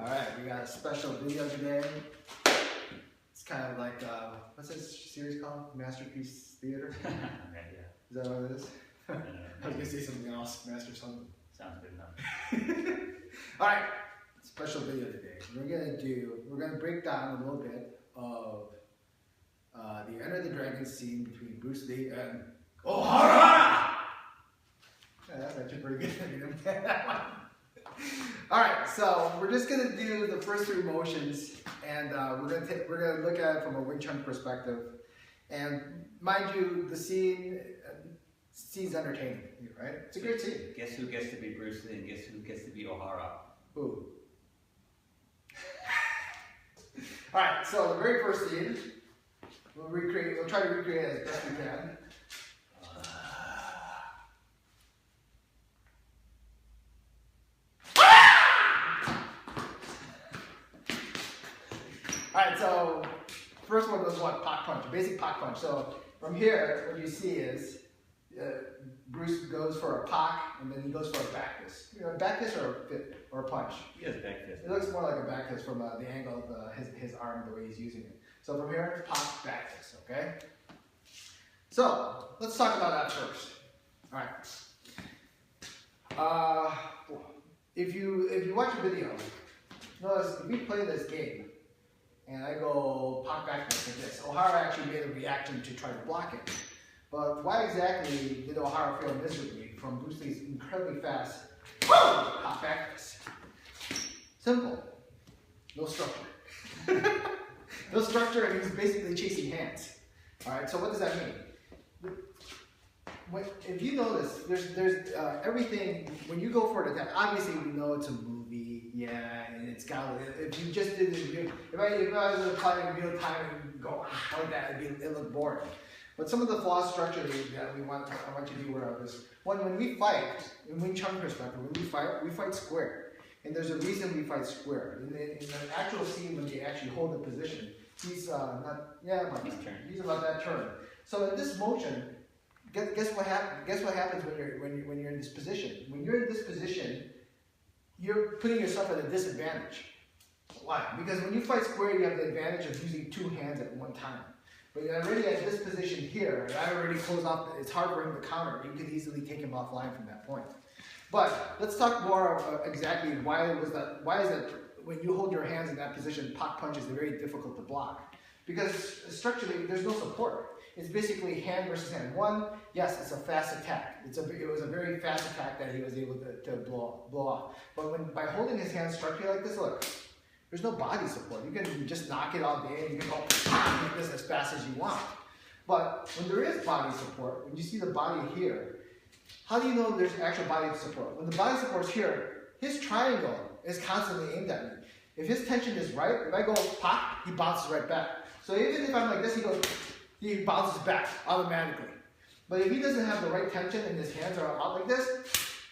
Alright, we got a special video today. It's kind of like, what's this series called? Masterpiece Theater? Yeah. Is that what it is? I was going to say something else. Master something. Sounds good enough. Alright, special video today. We're going to break down a little bit of the Enter the Dragon scene between Bruce Lee and Ohara! Yeah, that's actually pretty good. Alright, so we're just going to do the first three motions, and we're going to look at it from a Wing Chun perspective. And mind you, the scene's entertaining, right? It's a great scene. Guess who gets to be Bruce Lee and guess who gets to be Ohara? Who? Alright, so the very first scene, we'll try to recreate it as best we can. Alright, so first one was what? Pak punch, basic pak punch. So from here, what you see is Bruce goes for a pak and then he goes for a back fist. You know, back fist or a punch? He has back fist. It looks more like a back fist from the angle of his arm, the way he's using it. So from here, pak, back fist, okay? So let's talk about that first. Alright. If you watch a video, notice if we play this game, and I go pop back like this, Ohara actually made a reaction to try to block it. But why exactly did Ohara fail miserably from Bruce Lee's incredibly fast pop back this? Simple. No structure. No structure, and he's basically chasing hands. Alright, so what does that mean? If you notice, there's everything, when you go for an attack, obviously we know it's a movie, yeah, and it's got, if you just did it, if I was applying in real time and go like that, it'd look boring. But some of the flawed structure that I want you to be aware of is, when we fight, in Wing Chun perspective, when we fight square. And there's a reason we fight square. In the actual scene, when they actually hold the position, he's about that turn. So in this motion, guess what happens when you're in this position? When you're in this position, you're putting yourself at a disadvantage. Why? Because when you fight square, you have the advantage of using two hands at one time. But you're already at this position here, and I already closed off. It's hard for him to counter. You could easily take him offline from that point. But let's talk more exactly why is that when you hold your hands in that position, pak punch is very difficult to block. Because structurally, there's no support. It's basically hand versus hand. One, yes, it's a fast attack. It was a very fast attack that he was able to blow off. But by holding his hand structurally like this, look, there's no body support. You can just knock it all day and you can go like this as fast as you want. But when there is body support, when you see the body here, how do you know there's actual body support? When the body support's here, his triangle is constantly aimed at me. If his tension is right, if I go pop, he bounces right back. So even if I'm like this, he bounces back automatically. But if he doesn't have the right tension and his hands are out like this,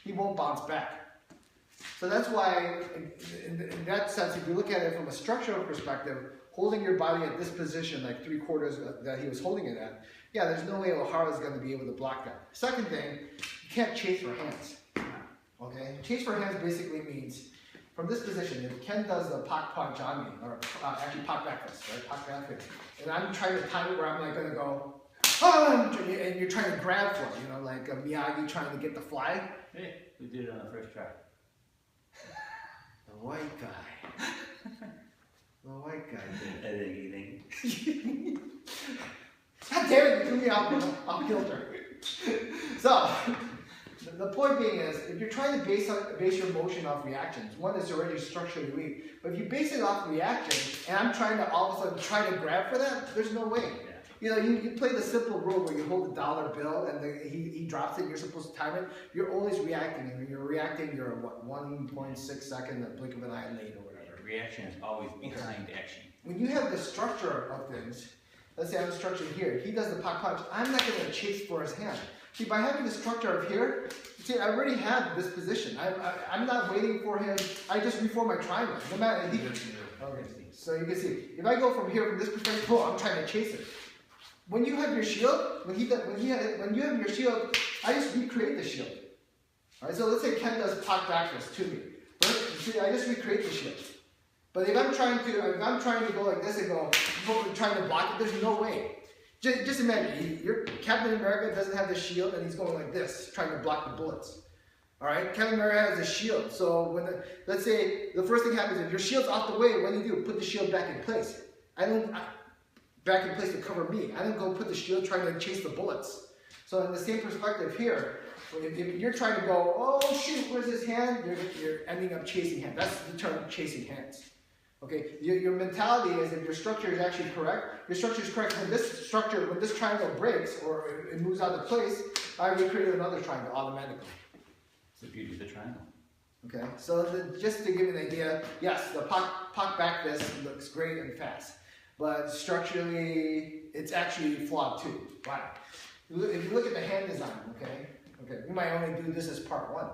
he won't bounce back. So that's why, in that sense, if you look at it from a structural perspective, holding your body at this position, like 3/4 that he was holding it at, yeah, there's no way Ohara is going to be able to block that. Second thing, you can't chase for hands. Okay? Chase for hands basically means, from this position, if Ken does the pak punch on me, or actually pak back fist, right? Pak back fist, and I'm trying to time it where I'm like going to go, and you're trying to grab for it, like Miyagi trying to get the fly. Hey, we did it on the first try. The white guy. The white guy did. I didn't anything. God damn it, you threw me off kilter. So, the point being is, if you're trying to base your motion off reactions, one is already structurally weak. But if you base it off reaction, and I'm trying to all of a sudden try to grab for that, there's no way. Yeah. You play the simple rule where you hold a dollar bill and he drops it, you're supposed to time it. You're always reacting, and when you're reacting, you're 1.6 second, a blink of an eye late or whatever. Reaction is always behind action. When you have the structure of things, let's say I have the structure here, he does the pak punch, I'm not going to chase for his hand. See, by having the structure of here, see, I already have this position. I'm not waiting for him. I just reform my triangle. No matter. Okay. So you can see, if I go from here, from this perspective, I'm trying to chase it. When you have your shield, when you have your shield, I just recreate the shield. All right. So let's say Ken does pak back fist to me. Right? See, I just recreate the shield. But if I'm trying to go like this and trying to block it, there's no way. Just imagine, Captain America doesn't have the shield and he's going like this, trying to block the bullets. All right, Captain America has a shield. So let's say the first thing happens, if your shield's off the way, what do? Put the shield back in place. Back in place to cover me. I don't go put the shield trying to chase the bullets. So in the same perspective here, if you're trying to go, oh shoot, where's his hand? You're ending up chasing hands. That's the term, chasing hands. Okay, your mentality is if your structure is actually correct, your structure is correct. When this triangle breaks or it moves out of place, I recreate another triangle automatically. It's the beauty of the triangle. Okay, so just to give you an idea, yes, the Pak back fist looks great and fast, but structurally, it's actually flawed too. Why? If you look at the hand design, okay, we might only do this as part one.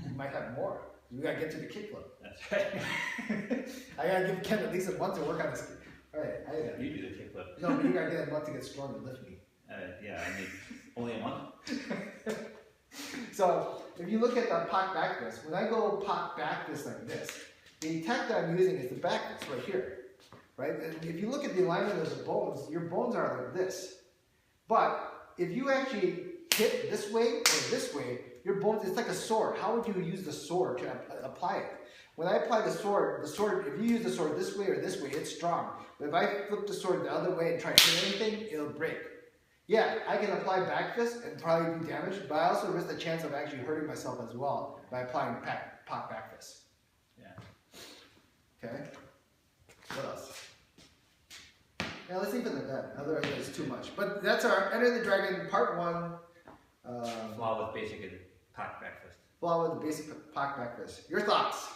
We might have more. We gotta get to the kickflip. That's right. I gotta give Ken at least a month to work on this. All right, You do the kickflip. No, but you gotta get a month to get strong to lift me. Yeah, I mean, only a month. So if you look at the Pak back fist, when I go Pak back fist like this, the tech that I'm using is the back fist right here, right? And if you look at the alignment of the bones, your bones are like this. But if you actually hit this way or this way, your bones, it's like a sword. How would you use the sword to apply it? When I apply the sword, if you use the sword this way or this way, it's strong. But if I flip the sword the other way and try to hit anything, it'll break. Yeah, I can apply back fist and probably do damage, but I also risk the chance of actually hurting myself as well by applying Pak back fist. Yeah. Okay? What else? Yeah, let's leave it at that. Otherwise, it's too much. But that's our Enter the Dragon Part 1. Flaw with basic Pak back fist. Flaw with the basic Pak back fist. Your thoughts?